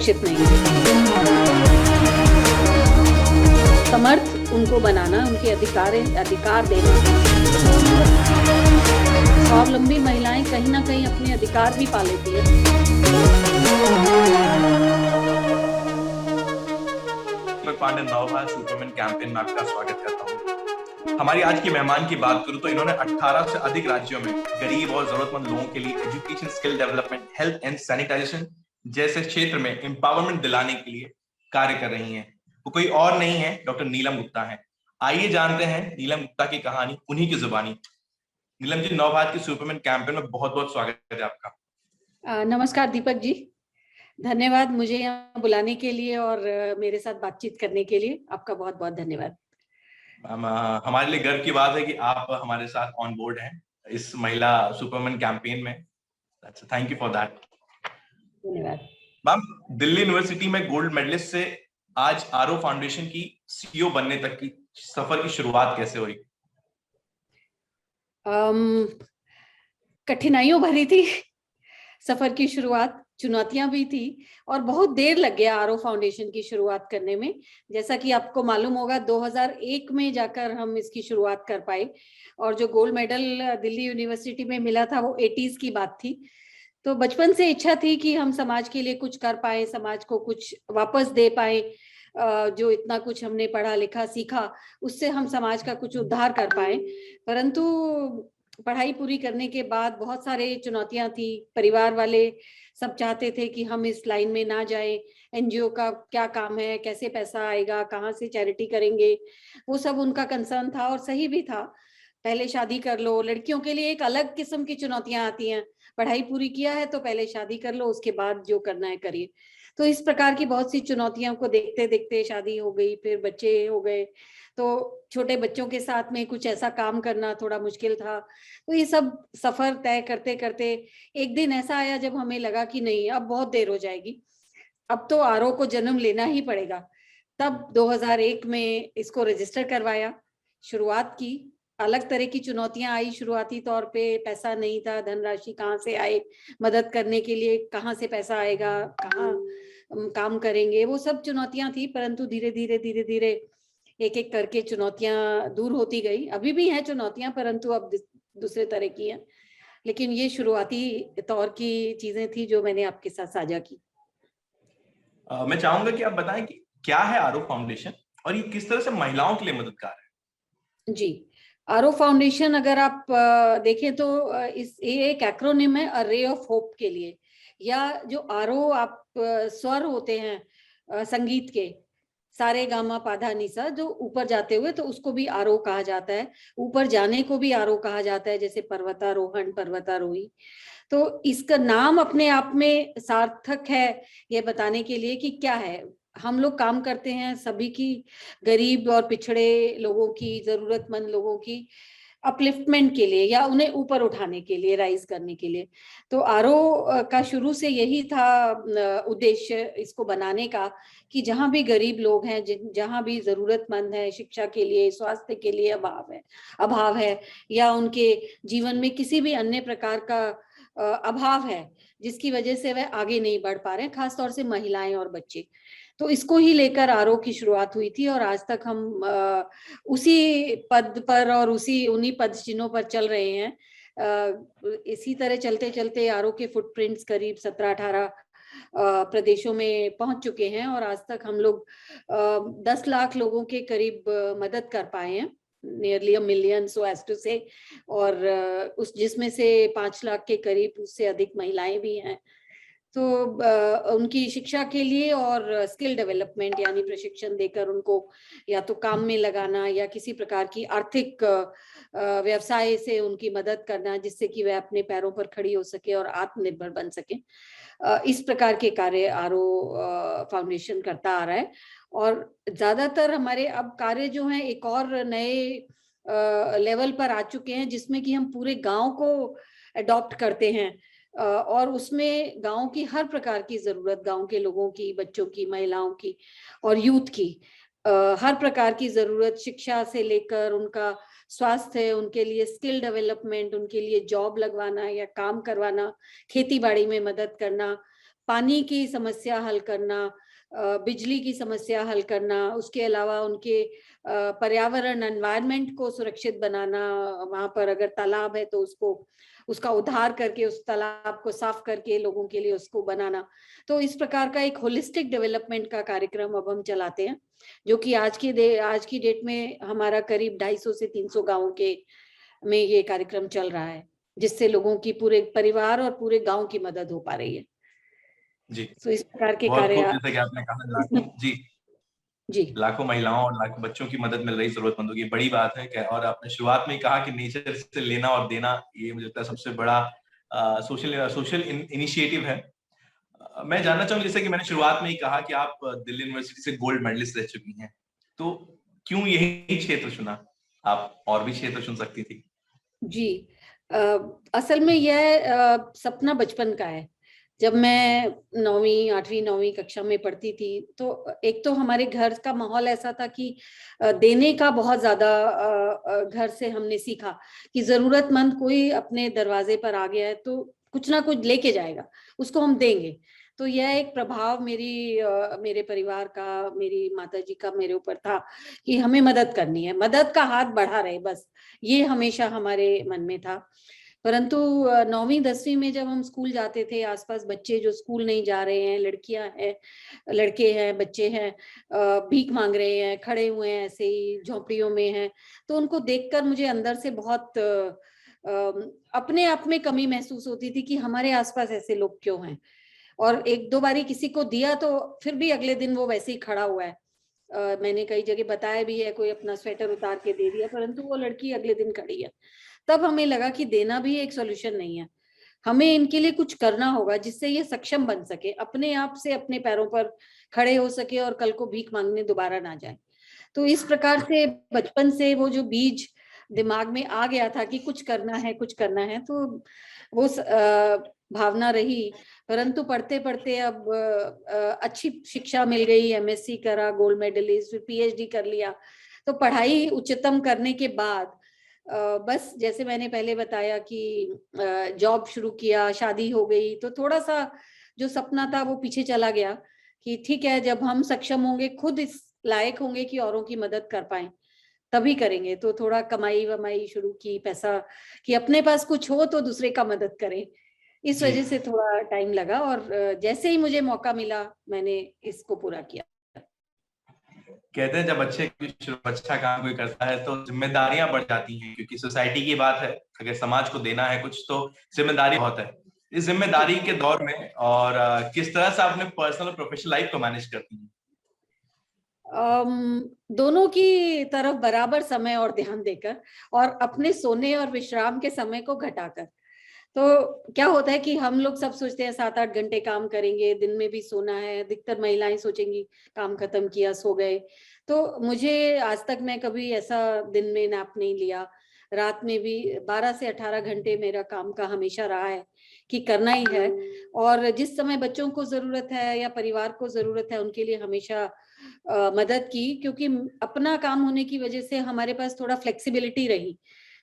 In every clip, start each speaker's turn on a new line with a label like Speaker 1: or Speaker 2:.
Speaker 1: सुरक्षित नहीं है। समर्थ उनको बनाना, उनके अधिकार देना। स्वावलंबी महिलाएं कहीं ना कहीं अपने अधिकार भी पा लेती है।
Speaker 2: पांडे नवभारत सुपरमैन कैंपेन में आपका स्वागत करता हूँ। हमारी आज की मेहमान की बात करूं तो इन्होंने 18 से अधिक राज्यों में गरीब और जरूरतमंद लोगों के लिए education, skill development, health and sanitization जैसे क्षेत्र में एम्पावरमेंट दिलाने के लिए कार्य कर रही हैं। वो कोई और नहीं है, डॉक्टर नीलम गुप्ता है। आइए जानते हैं नीलम गुप्ता की कहानी उन्हीं की जुबानी। नीलम जी, नवभारत के सुपरमैन कैंपेन में बहुत बहुत स्वागत है आपका।
Speaker 1: नमस्कार दीपक जी, धन्यवाद मुझे यहाँ बुलाने के लिए और मेरे साथ बातचीत करने के लिए। आपका बहुत बहुत धन्यवाद।
Speaker 2: हमारे लिए गर्व की बात है कि आप हमारे साथ ऑन बोर्ड हैं इस महिला सुपरमैन कैंपेन में। Thank you for that.
Speaker 1: धन्यवाद
Speaker 2: मैम, दिल्ली यूनिवर्सिटी में गोल्ड मेडलिस्ट से आज आरओ फाउंडेशन की सीईओ बनने तक की सफर की शुरुआत कैसे हुई?
Speaker 1: कठिनाइयों भरी थी सफर की शुरुआत, चुनौतियां भी थी और बहुत देर लग गया आरओ फाउंडेशन की शुरुआत करने में। जैसा कि आपको मालूम होगा 2001 में जाकर हम इसकी शुरुआत कर पाए और जो गोल्ड मेडल दिल्ली यूनिवर्सिटी में मिला था वो 80s की बात थी। तो बचपन से इच्छा थी कि हम समाज के लिए कुछ कर पाए, समाज को कुछ वापस दे पाए। जो इतना कुछ हमने पढ़ा लिखा सीखा उससे हम समाज का कुछ उद्धार कर पाए। परंतु पढ़ाई पूरी करने के बाद बहुत सारे चुनौतियां थी। परिवार वाले सब चाहते थे कि हम इस लाइन में ना जाएं। एनजीओ का क्या काम है, कैसे पैसा आएगा, कहाँ से चैरिटी करेंगे, वो सब उनका कंसर्न था और सही भी था। पहले शादी कर लो, लड़कियों के लिए एक अलग किस्म की चुनौतियां आती हैं। पढ़ाई पूरी किया है तो पहले शादी कर लो, उसके बाद जो करना है करिए। तो इस प्रकार की बहुत सी चुनौतियों को देखते देखते शादी हो गई, फिर बच्चे हो गए। तो छोटे बच्चों के साथ में कुछ ऐसा काम करना थोड़ा मुश्किल था। तो ये सब सफर तय करते करते एक दिन ऐसा आया जब हमें लगा कि नहीं, अब बहुत देर हो जाएगी, अब तो आरओ को जन्म लेना ही पड़ेगा। तब 2001 में इसको रजिस्टर करवाया, शुरुआत की। अलग तरह की चुनौतियां आई शुरुआती तौर पे। पैसा नहीं था, धनराशि कहाँ से आए मदद करने के लिए, कहाँ से पैसा आएगा, कहाँ काम करेंगे, वो सब चुनौतियां थी। परंतु धीरे धीरे एक एक करके चुनौतियां दूर होती गई। अभी भी हैं चुनौतियां, परंतु अब दूसरे तरह की हैं। लेकिन ये शुरुआती तौर की चीजें थी जो मैंने आपके साथ साझा की।
Speaker 2: मैं चाहूंगा कि आप बताएं कि क्या है आरओ फाउंडेशन और ये किस तरह से महिलाओं के लिए मददगार है।
Speaker 1: जी, आरओ फाउंडेशन अगर आप देखें तो ये एक एक्रोनिम है, अ रे ऑफ होप के लिए। या जो आरओ आप स्वर होते हैं संगीत के, सारे गामा पाधा निसा, जो ऊपर जाते हुए, तो उसको भी आरओ कहा जाता है। ऊपर जाने को भी आरओ कहा जाता है, जैसे पर्वतारोहण, पर्वतारोही। तो इसका नाम अपने आप में सार्थक है ये बताने के लिए कि क्या है। हम लोग काम करते हैं सभी की, गरीब और पिछड़े लोगों की, जरूरतमंद लोगों की अपलिफ्टमेंट के लिए या उन्हें ऊपर उठाने के लिए, राइज करने के लिए। तो आरओ का शुरू से यही था उद्देश्य इसको बनाने का कि जहां भी गरीब लोग हैं, जहां भी जरूरतमंद है, शिक्षा के लिए, स्वास्थ्य के लिए अभाव है या उनके जीवन में किसी भी अन्य प्रकार का अभाव है जिसकी वजह से वह आगे नहीं बढ़ पा रहे हैं, खासतौर से महिलाएं और बच्चे। तो इसको ही लेकर आरओ की शुरुआत हुई थी और आज तक हम उसी पद पर और उन्हीं पद चिन्हों पर चल रहे हैं। इसी तरह चलते चलते आरओ के फुटप्रिंट्स करीब 17-18 प्रदेशों में पहुंच चुके हैं और आज तक हम लोग 10 लाख लोगों के करीब मदद कर पाए हैं, nearly 1 million so as to say. और उस जिसमें से 5 लाख के करीब उससे अधिक महिलाएं भी हैं। तो उनकी शिक्षा के लिए और स्किल डेवलपमेंट यानी प्रशिक्षण देकर उनको या तो काम में लगाना या किसी प्रकार की आर्थिक व्यवसाय से उनकी मदद करना, जिससे कि वह अपने पैरों पर खड़ी हो सके और आत्मनिर्भर बन सके। इस प्रकार के कार्य आरओ फाउंडेशन करता आ रहा है। और ज्यादातर हमारे अब कार्य जो हैं एक और नए लेवल पर आ चुके हैं, जिसमें कि हम पूरे गांव को अडॉप्ट करते हैं और उसमें गांव की हर प्रकार की जरूरत, गांव के लोगों की, बच्चों की, महिलाओं की और यूथ की हर प्रकार की जरूरत, शिक्षा से लेकर उनका स्वास्थ्य, उनके लिए स्किल डेवलपमेंट, उनके लिए जॉब लगवाना या काम करवाना, खेती बाड़ी में मदद करना, पानी की समस्या हल करना, बिजली की समस्या हल करना, उसके अलावा उनके पर्यावरण एनवायरनमेंट को सुरक्षित बनाना, वहां पर अगर तालाब है तो उसका उद्धार करके उस तालाब को साफ करके लोगों के लिए उसको बनाना। तो इस प्रकार का एक होलिस्टिक डेवलपमेंट का कार्यक्रम अब हम चलाते हैं, जो कि आज की डेट में हमारा करीब 250 से 300 गाँव के में ये कार्यक्रम चल रहा है, जिससे लोगों की पूरे परिवार और पूरे गांव की मदद हो पा रही है।
Speaker 2: जी,
Speaker 1: तो इस प्रकार के
Speaker 2: बहुत खूब,
Speaker 1: कार्य
Speaker 2: जैसे कि आपने कहा
Speaker 1: इसमें।
Speaker 2: लाखों, जी,
Speaker 1: जी
Speaker 2: लाखों महिलाओं और लाखों बच्चों की मदद मिल रही जरूरतमंदों की, बड़ी बात है। और आपने शुरुआत में ही कहा कि नेचर से लेना और देना, ये मुझे लगता है सबसे बड़ा सोशल इनिशिएटिव है। मैं
Speaker 1: जी
Speaker 2: जानना चाहूंगा, जैसे कि मैंने शुरुआत में ही कहा कि आप दिल्ली यूनिवर्सिटी से गोल्ड मेडलिस्ट रह चुकी हैं, तो क्यों यही क्षेत्र चुना? आप और भी क्षेत्र चुन सकती थी।
Speaker 1: जी अ, असल में यह सपना बचपन का है। जब मैं 9वीं 8वीं 9वीं कक्षा में पढ़ती थी, तो एक तो हमारे घर का माहौल ऐसा था कि देने का बहुत ज्यादा घर से हमने सीखा कि जरूरतमंद कोई अपने दरवाजे पर आ गया है तो कुछ ना कुछ लेके जाएगा, उसको हम देंगे। तो यह एक प्रभाव मेरे परिवार का, मेरी माताजी का मेरे ऊपर था कि हमें मदद करनी है, मदद का हाथ बढ़ा रहे, बस ये हमेशा हमारे मन में था। परंतु 9वीं 10वीं में जब हम स्कूल जाते थे, आसपास बच्चे जो स्कूल नहीं जा रहे हैं, लड़कियां हैं, लड़के हैं, बच्चे हैं, भीख मांग रहे हैं, खड़े हुए हैं ऐसे ही झोपड़ियों में हैं, तो उनको देखकर मुझे अंदर से बहुत अपने आप में कमी महसूस होती थी कि हमारे आसपास ऐसे लोग क्यों हैं। और एक दो बारी किसी को दिया तो फिर भी अगले दिन वो वैसे ही खड़ा हुआ है। मैंने कई जगह बताया भी है, कोई अपना स्वेटर उतार के दे दिया, परंतु वो लड़की अगले दिन खड़ी है। तब हमें लगा कि देना भी एक सॉल्यूशन नहीं है, हमें इनके लिए कुछ करना होगा जिससे ये सक्षम बन सके, अपने आप से अपने पैरों पर खड़े हो सके और कल को भीख मांगने दोबारा ना जाए। तो इस प्रकार से बचपन से वो जो बीज दिमाग में आ गया था कि कुछ करना है, कुछ करना है, तो वो भावना रही। परंतु पढ़ते पढ़ते अब अच्छी शिक्षा मिल गई, एमएससी करा, गोल्ड मेडलिस्ट, फिर पीएचडी कर लिया। तो पढ़ाई उच्चतम करने के बाद बस जैसे मैंने पहले बताया कि जॉब शुरू किया, शादी हो गई, तो थोड़ा सा जो सपना था वो पीछे चला गया कि ठीक है, जब हम सक्षम होंगे, खुद इस लायक होंगे कि औरों की मदद कर पाए, तभी करेंगे। तो थोड़ा कमाई वमाई शुरू की, पैसा कि अपने पास कुछ हो तो दूसरे का मदद करें। इस
Speaker 2: जी,
Speaker 1: वजह से थोड़ा टाइम लगा और जैसे ही मुझे मौका मिला मैंने इसको पूरा किया।
Speaker 2: कहते हैं जब अच्छा काम कोई करता है तो जिम्मेदारियां बढ़ जाती हैं, क्योंकि सोसाइटी की बात है, अगर समाज को देना है कुछ तो जिम्मेदारी बहुत है। इस जिम्मेदारी के दौर में और किस तरह से आपने पर्सनल और प्रोफेशनल लाइफ को मैनेज करती हैं?
Speaker 1: दोनों की तरफ बराबर समय और ध्यान देकर, और अपने सोने और विश्राम के समय को घटाकर। तो क्या होता है कि हम लोग सब सोचते हैं 7-8 घंटे काम करेंगे, दिन में भी सोना है, अधिकतर महिलाएं सोचेंगी काम खत्म किया सो गए। तो मुझे आज तक मैं कभी ऐसा दिन में नैप नहीं लिया, रात में भी 12 से 18 घंटे मेरा काम का हमेशा रहा है कि करना ही है। और जिस समय बच्चों को जरूरत है या परिवार को जरूरत है, उनके लिए हमेशा मदद की, क्योंकि अपना काम होने की वजह से हमारे पास थोड़ा फ्लेक्सिबिलिटी रही।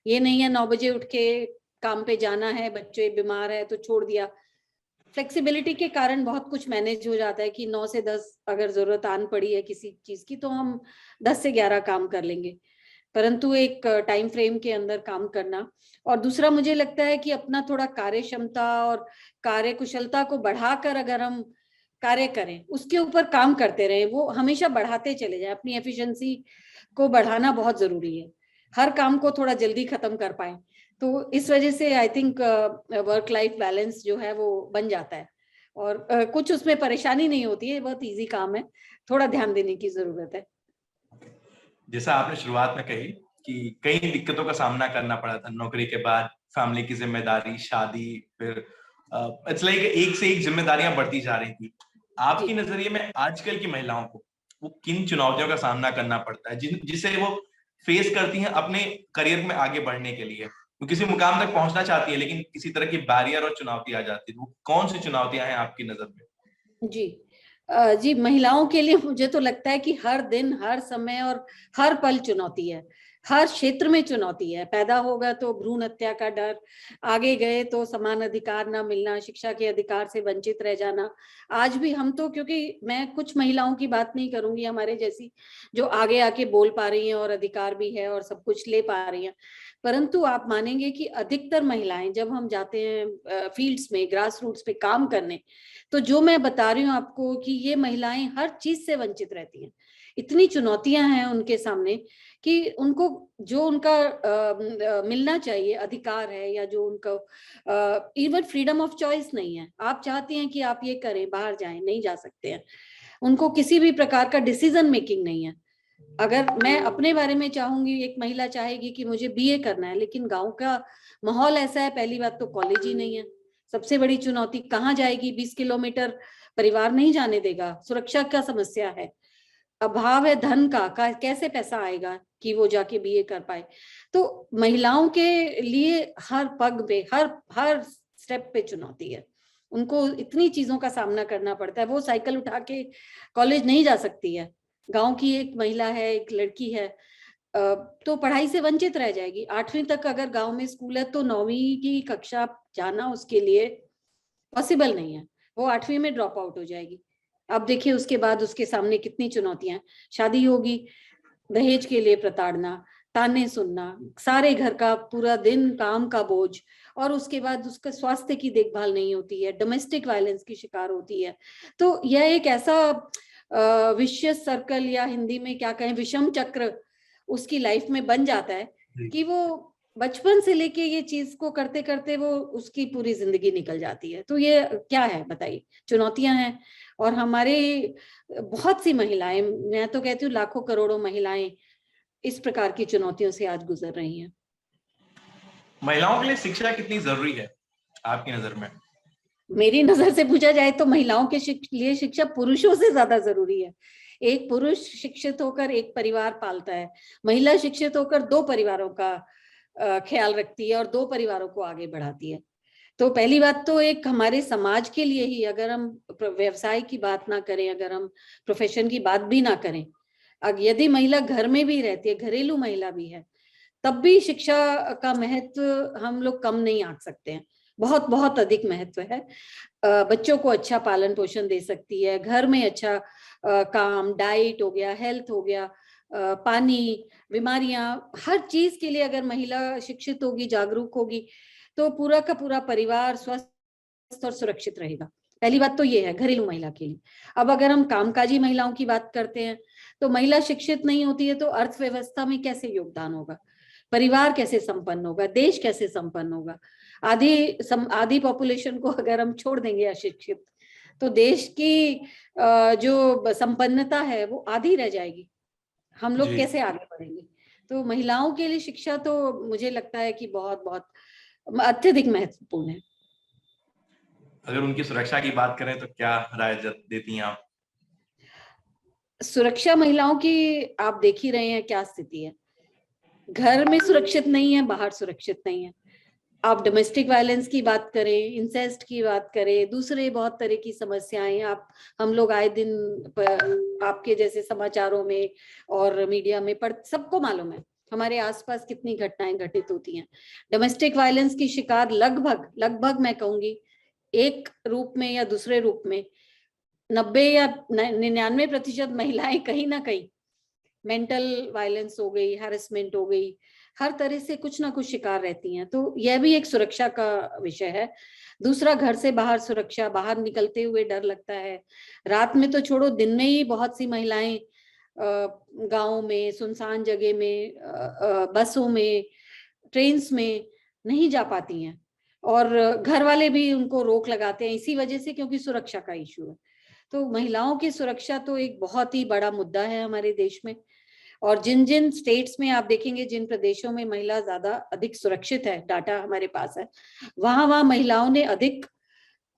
Speaker 1: ये नहीं है 9 बजे उठ के काम पे जाना है, बच्चे बीमार है तो छोड़ दिया। फ्लेक्सिबिलिटी के कारण बहुत कुछ मैनेज हो जाता है कि 9 से 10 अगर जरूरत आन पड़ी है किसी चीज की तो हम 10 से 11 काम कर लेंगे, परंतु एक टाइम फ्रेम के अंदर काम करना। और दूसरा मुझे लगता है कि अपना थोड़ा कार्य क्षमता और कार्य कुशलता को बढ़ाकर अगर हम कार्य करें, उसके ऊपर काम करते रहें, वो हमेशा बढ़ाते चले जाएं, अपनी एफिशिएंसी को बढ़ाना बहुत जरूरी है, हर काम को थोड़ा जल्दी खत्म कर पाए। तो इस वजह से I think work life balance जो है वो बन जाता है, और कुछ उसमें परेशानी नहीं होती है, बहुत इजी काम है, थोड़ा ध्यान देने की जरूरत है।
Speaker 2: जैसा आपने शुरुआत में कही कि कई दिक्कतों का सामना करना पड़ा था नौकरी के बाद, फैमिली की जिम्मेदारी, शादी, फिर इट्स लाइक एक से एक जिम्मेदारियां बढ़ती जा रही थी।
Speaker 1: जी
Speaker 2: आपके नजरिए में आजकल की महिलाओं को वो किन चुनौतियों का सामना करना पड़ता है जिसे वो फेस करती हैं अपने करियर में आगे बढ़ने के लिए? वो किसी मुकाम तक पहुंचना चाहती है लेकिन किसी तरह की बैरियर और चुनौती आ जाती है, वो कौन सी चुनौतियां हैं आपकी नजर में?
Speaker 1: जी जी, महिलाओं के लिए मुझे तो लगता है कि हर दिन, हर समय और हर पल चुनौती है। हर क्षेत्र में चुनौती है। पैदा होगा तो भ्रूण हत्या का डर, आगे गए तो समान अधिकार ना मिलना, शिक्षा के अधिकार से वंचित रह जाना। आज भी हम तो, क्योंकि मैं कुछ महिलाओं की बात नहीं करूंगी हमारे जैसी जो आगे आके बोल पा रही हैं और अधिकार भी है और सब कुछ ले पा रही हैं, परंतु आप मानेंगे कि अधिकतर महिलाएं जब हम जाते हैं फील्ड्स में, ग्रास रूट्स पे काम करने, तो जो मैं बता रही हूँ आपको कि ये महिलाएं हर चीज से वंचित रहती हैं। इतनी चुनौतियां हैं उनके सामने कि उनको जो उनका मिलना चाहिए अधिकार है, या जो उनका इवन फ्रीडम ऑफ चॉइस नहीं है। आप चाहती हैं कि आप ये करें, बाहर जाएं, नहीं जा सकते हैं। उनको किसी भी प्रकार का डिसीजन मेकिंग नहीं है। अगर मैं अपने बारे में चाहूंगी, एक महिला चाहेगी कि मुझे बीए करना है, लेकिन गांव का माहौल ऐसा है, पहली बात तो कॉलेज ही नहीं है। सबसे बड़ी चुनौती, कहाँ जाएगी? 20 किलोमीटर परिवार नहीं जाने देगा, सुरक्षा का समस्या है, अभाव है धन का कैसे पैसा आएगा कि वो जाके बीए कर पाए। तो महिलाओं के लिए हर पग पे, हर स्टेप पे चुनौती है। उनको इतनी चीजों का सामना करना पड़ता है। वो साइकिल उठा के कॉलेज नहीं जा सकती है। गांव की एक महिला है, एक लड़की है, तो पढ़ाई से वंचित रह जाएगी। 8वीं तक अगर गांव में स्कूल है तो 9वीं की कक्षा जाना उसके लिए पॉसिबल नहीं है। वो 8वीं में ड्रॉप आउट हो जाएगी। अब देखिए उसके बाद उसके सामने कितनी चुनौतियां हैं। शादी होगी, दहेज के लिए प्रताड़ना, ताने सुनना, सारे घर का पूरा दिन काम का बोझ, और उसके बाद उसका स्वास्थ्य की देखभाल नहीं होती है, डोमेस्टिक वायलेंस की शिकार होती है। तो यह एक ऐसा विशियस सर्कल, या हिंदी में क्या कहें, विषम चक्र उसकी लाइफ में बन जाता है कि वो बचपन से लेके ये चीज को करते करते वो उसकी पूरी जिंदगी निकल जाती है। तो ये क्या है बताइए, चुनौतियां हैं। और हमारे बहुत सी महिलाएं, मैं तो कहती हूँ लाखों करोड़ों महिलाएं इस प्रकार की चुनौतियों से आज गुजर रही हैं।
Speaker 2: महिलाओं के लिए शिक्षा कितनी जरूरी है आपकी नजर में?
Speaker 1: मेरी नजर से पूछा जाए तो महिलाओं के लिए शिक्षा पुरुषों से ज्यादा जरूरी है। एक पुरुष शिक्षित होकर एक परिवार पालता है, महिला शिक्षित होकर 2 परिवारों का ख्याल रखती है और 2 परिवारों को आगे बढ़ाती है। तो पहली बात तो एक हमारे समाज के लिए ही, अगर हम व्यवसाय की बात ना करें, अगर हम प्रोफेशन की बात भी ना करें, यदि महिला घर में भी रहती है, घरेलू महिला भी है, तब भी शिक्षा का महत्व हम लोग कम नहीं आंक सकते हैं। बहुत बहुत अधिक महत्व है। बच्चों को अच्छा पालन पोषण दे सकती है, घर में अच्छा काम, डाइट हो गया, हेल्थ हो गया, पानी, बीमारियां, हर चीज के लिए अगर महिला शिक्षित होगी, जागरूक होगी, तो पूरा का पूरा परिवार स्वस्थ और सुरक्षित रहेगा। पहली बात तो ये है घरेलू महिला के लिए। अब अगर हम कामकाजी महिलाओं की बात करते हैं, तो महिला शिक्षित नहीं होती है तो अर्थव्यवस्था में कैसे योगदान होगा, परिवार कैसे संपन्न होगा, देश कैसे संपन्न होगा। आधी पॉपुलेशन को अगर हम छोड़ देंगे अशिक्षित, तो देश की जो संपन्नता है वो आधी रह जाएगी। हम लोग कैसे आगे बढ़ेंगे? तो महिलाओं के लिए शिक्षा तो मुझे लगता है कि बहुत बहुत अत्यधिक महत्वपूर्ण है।
Speaker 2: अगर उनकी सुरक्षा की बात करें तो क्या राय देती हैं आप?
Speaker 1: सुरक्षा महिलाओं की आप देख ही रहे हैं क्या स्थिति है। घर में सुरक्षित नहीं है, बाहर सुरक्षित नहीं है। आप डोमेस्टिक वायलेंस की बात करें, इंसेस्ट की बात करें, दूसरे बहुत तरह की समस्याएं हम लोग आए दिन आपके जैसे समाचारों में और मीडिया में सबको मालूम है हमारे आसपास कितनी घटनाएं घटित होती हैं। डोमेस्टिक वायलेंस की शिकार लगभग मैं कहूंगी एक रूप में या दूसरे रूप में 90 या 99% महिलाएं कहीं ना कहीं मेंटल वायलेंस हो गई, हैरेसमेंट हो गई, हर तरह से कुछ ना कुछ शिकार रहती हैं। तो यह भी एक सुरक्षा का विषय है। दूसरा, घर से बाहर सुरक्षा, बाहर निकलते हुए डर लगता है। रात में तो छोड़ो, दिन में ही बहुत सी महिलाएं गाँव में, सुनसान जगह में, बसों में, ट्रेन्स में नहीं जा पाती हैं, और घर वाले भी उनको रोक लगाते हैं इसी वजह से, क्योंकि सुरक्षा का इशू है। तो महिलाओं की सुरक्षा तो एक बहुत ही बड़ा मुद्दा है हमारे देश में। और जिन जिन स्टेट्स में आप देखेंगे, जिन प्रदेशों में महिला ज्यादा अधिक सुरक्षित है, डाटा हमारे पास है, वहां महिलाओं ने अधिक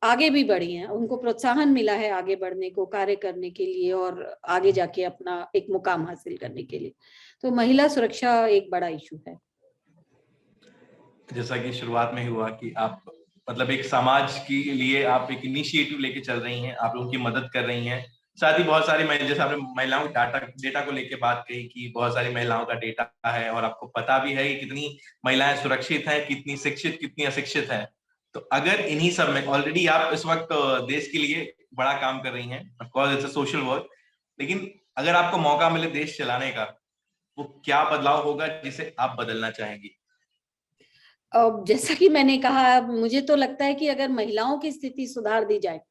Speaker 1: आगे भी बढ़ी हैं, उनको प्रोत्साहन मिला है आगे बढ़ने को, कार्य करने के लिए और आगे जाके अपना एक मुकाम हासिल करने के लिए। तो महिला सुरक्षा एक बड़ा इशू है।
Speaker 2: जैसा कि शुरुआत में हुआ कि आप मतलब एक समाज के लिए आप एक इनिशिएटिव लेके चल रही हैं, आप लोगों की मदद कर रही हैं, साथ ही बहुत सारी जैसे आपने महिलाओं के डेटा को लेके बात कही कि बहुत सारी महिलाओं का डेटा है और आपको पता भी है कि कितनी महिलाएं सुरक्षित हैं, कितनी शिक्षित, कितनी अशिक्षित हैं। तो अगर इन्हीं सब में ऑलरेडी आप इस वक्त देश के लिए बड़ा काम कर रही हैं, of course it's a social work, लेकिन अगर आपको मौका मिले देश चलाने का, वो क्या बदलाव होगा जिसे आप बदलना चाहेंगी?
Speaker 1: जैसा कि मैंने कहा, मुझे तो लगता है कि अगर महिलाओं की स्थिति सुधार दी जाए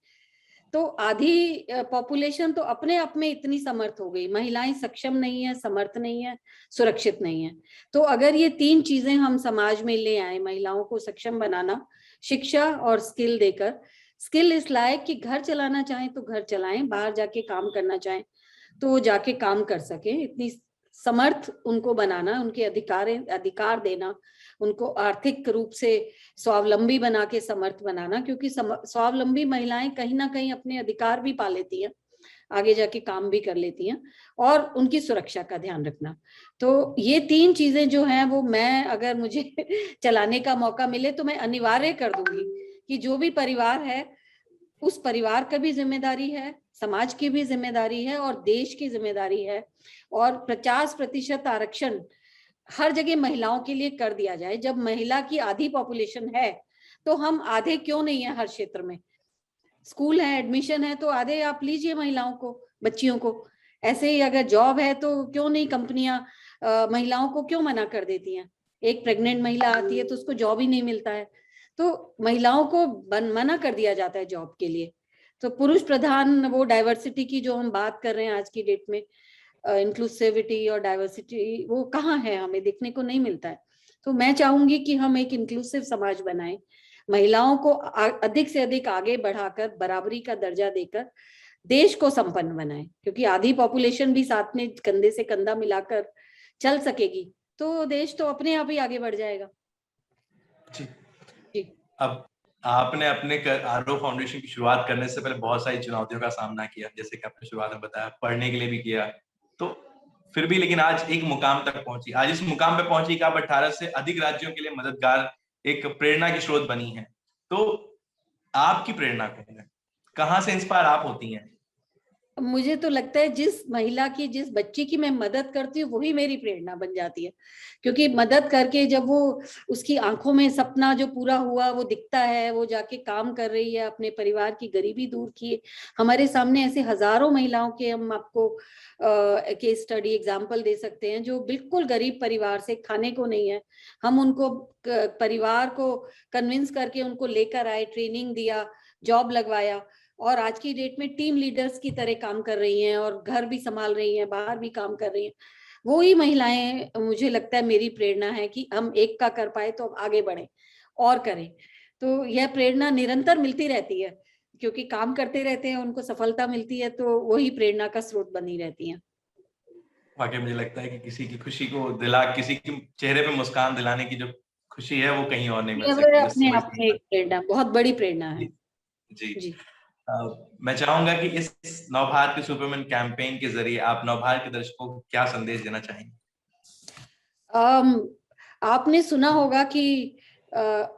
Speaker 1: तो आधी पॉपुलेशन तो अपने आप में इतनी समर्थ हो गई। महिलाएं सक्षम नहीं है, समर्थ नहीं है, सुरक्षित नहीं है। तो अगर ये 3 चीजें हम समाज में ले आए, महिलाओं को सक्षम बनाना, शिक्षा और स्किल देकर, स्किल इस लायक कि घर चलाना चाहें तो घर चलाएं, बाहर जाके काम करना चाहें तो वो जाके काम कर सके, इतनी समर्थ उनको बनाना, उनके अधिकार देना, उनको आर्थिक रूप से स्वावलंबी बना के समर्थ बनाना, क्योंकि स्वावलंबी महिलाएं कहीं ना कहीं अपने अधिकार भी पा लेती हैं, आगे जाके काम भी कर लेती हैं, और उनकी सुरक्षा का ध्यान रखना। तो ये 3 चीजें जो हैं वो मैं, अगर मुझे चलाने का मौका मिले तो मैं अनिवार्य कर दूंगी कि जो भी परिवार है उस परिवार का भी जिम्मेदारी है, समाज की भी जिम्मेदारी है और देश की जिम्मेदारी है, और 50% आरक्षण हर जगह महिलाओं के लिए कर दिया जाए। जब महिला की आधी पॉपुलेशन है तो हम आधे क्यों नहीं है? हर क्षेत्र में स्कूल है, एडमिशन है, तो आधे आप लीजिए महिलाओं को, बच्चियों को। ऐसे ही अगर जॉब है तो क्यों नहीं कंपनियां महिलाओं को क्यों मना कर देती हैं? एक प्रेग्नेंट महिला आती है तो उसको जॉब ही नहीं मिलता है, तो महिलाओं को मना कर दिया जाता है जॉब के लिए। तो पुरुष प्रधान वो डाइवर्सिटी की जो हम बात कर रहे हैं आज की डेट में, इंक्लूसिविटी और डाइवर्सिटी, वो कहाँ है? हमें देखने को नहीं मिलता है। तो मैं चाहूंगी कि हम एक इंक्लूसिव समाज बनाएं, महिलाओं को अधिक से अधिक आगे बढ़ाकर बराबरी का दर्जा देकर देश को संपन्न बनाएं, क्योंकि आधी पॉपुलेशन भी साथ में कंधे से कंधा मिलाकर चल सकेगी तो देश तो अपने आप ही आगे बढ़ जाएगा।
Speaker 2: जी।
Speaker 1: जी।
Speaker 2: अब आपने अपने आरओ फाउंडेशन की शुरुआत करने से पहले बहुत सारी चुनौतियों का सामना किया, जैसे कि आपने शुरुआत में बताया, पढ़ने के लिए भी किया, तो फिर भी लेकिन आज एक मुकाम तक पहुंची। आज इस मुकाम पे पहुंची कि आप 18 से अधिक राज्यों के लिए मददगार, एक प्रेरणा की स्रोत बनी है। तो आपकी प्रेरणा कौन है? कहाँ से इंस्पायर आप होती हैं?
Speaker 1: मुझे तो लगता है जिस महिला की, जिस बच्ची की मैं मदद करती हूँ वही मेरी प्रेरणा बन जाती है, क्योंकि मदद करके जब वो, उसकी आंखों में सपना जो पूरा हुआ वो दिखता है, वो जाके काम कर रही है, अपने परिवार की गरीबी दूर की। हमारे सामने ऐसे हजारों महिलाओं के हम आपको केस स्टडी एग्जाम्पल दे सकते हैं जो बिल्कुल गरीब परिवार से, खाने को नहीं है, हम उनको परिवार को कन्विंस करके उनको लेकर आए, ट्रेनिंग दिया, जॉब लगवाया, और आज की डेट में टीम लीडर्स की तरह काम कर रही हैं और घर भी संभाल रही हैं, बाहर भी काम कर रही हैं। वो ही महिलाएं मुझे लगता है मेरी प्रेरणा है कि हम एक का कर पाए तो अब आगे बढ़े और करें। तो यह प्रेरणा निरंतर मिलती रहती है, क्योंकि काम करते रहते हैं, उनको सफलता मिलती है, तो वही प्रेरणा का स्रोत बनी रहती है।
Speaker 2: वाकई मुझे लगता है कि किसी की खुशी को किसी के चेहरे पे मुस्कान दिलाने की जो खुशी है वो कहीं और नहीं मिल
Speaker 1: ये
Speaker 2: सकती।
Speaker 1: अपने आप में एक प्रेरणा, बहुत बड़ी प्रेरणा है।
Speaker 2: जी।
Speaker 1: जी।
Speaker 2: मैं चाहूंगा कि इस नवभारत सुपरवुमन कैंपेन के जरिए आप नवभारत के दर्शकों को क्या संदेश देना चाहेंगे?
Speaker 1: आपने सुना होगा कि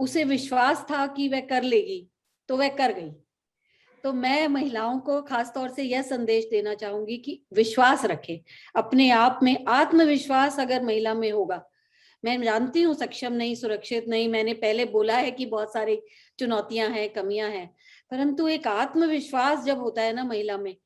Speaker 1: उसे विश्वास था कि वह कर लेगी तो वह कर गई। तो मैं महिलाओं को खास तौर से यह संदेश देना चाहूंगी कि विश्वास रखें अपने आप में। आत्मविश्वास अगर महिला में होगा, मैं जानती हूँ सक्षम नहीं, सुरक्षित नहीं, मैंने पहले बोला है कि बहुत सारी चुनौतियां हैं, कमियां हैं, परंतु एक आत्मविश्वास जब होता है ना महिला में,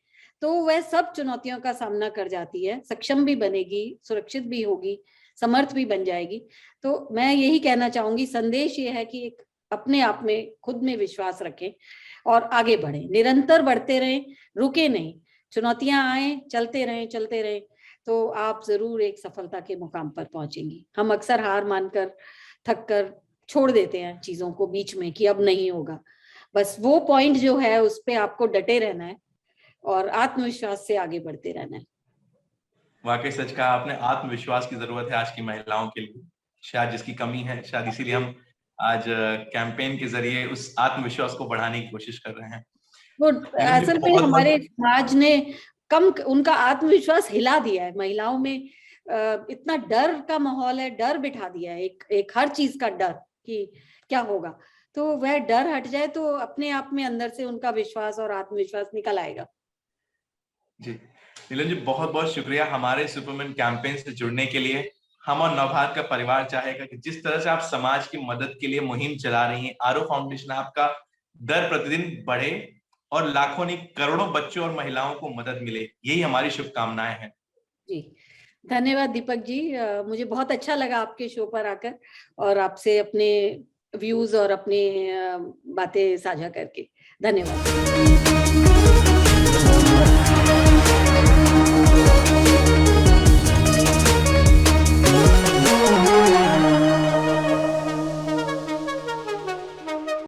Speaker 1: तो वह सब चुनौतियों का सामना कर जाती है, सक्षम भी बनेगी, सुरक्षित भी होगी, समर्थ भी बन जाएगी। तो मैं यही कहना चाहूंगी, संदेश ये है कि एक अपने आप में, खुद में विश्वास रखें और आगे बढ़े, निरंतर बढ़ते रहें, रुके नहीं, चुनौतियां आए, चलते रहें, तो आप जरूर एक सफलता के मुकाम पर पहुंचेंगी। हम अक्सर हार मानकर, थक कर छोड़ देते हैं चीजों को बीच में कि अब नहीं होगा। बस वो पॉइंट जो है उस पे आपको डटे रहना है और आत्मविश्वास से आगे बढ़ते रहना है।
Speaker 2: वाकई सच कहा आपने, आत्मविश्वास की जरूरत है आज की महिलाओं के लिए, शायद जिसकी कमी है, शायद इसीलिए हम आज कैंपेन के जरिए उस आत्मविश्वास को बढ़ाने की कोशिश कर रहे हैं।
Speaker 1: वो
Speaker 2: मैडम जी
Speaker 1: असल में
Speaker 2: बहुत
Speaker 1: हमारे
Speaker 2: बहुत
Speaker 1: समाज ने उनका आत्मविश्वास हिला दिया है। महिलाओं में इतना डर का माहौल है, डर बिठा दिया है, एक हर चीज का डर कि क्या होगा। तो वह डर हट जाए तो अपने आप में अंदर से उनका विश्वास और आत्मविश्वास निकल आएगा।
Speaker 2: जी नीलम जी, बहुत बहुत शुक्रिया हमारे सुपरमैन कैंपेन से जुड़ने के लिए। हम और नवभारत का परिवार चाहेगा कि जिस तरह से आप समाज की मदद के लिए मुहिम चला रही हैं, आरो फाउंडेशन आपका दर प्रतिदिन बढ़े और लाखों नहीं करोड़ों बच्चों और महिलाओं को मदद मिले, यही हमारी शुभकामनाएं हैं।
Speaker 1: जी धन्यवाद दीपक जी, मुझे बहुत अच्छा लगा आपके शो पर आकर और आपसे अपने व्यूज और अपने बातें साझा करके। धन्यवाद।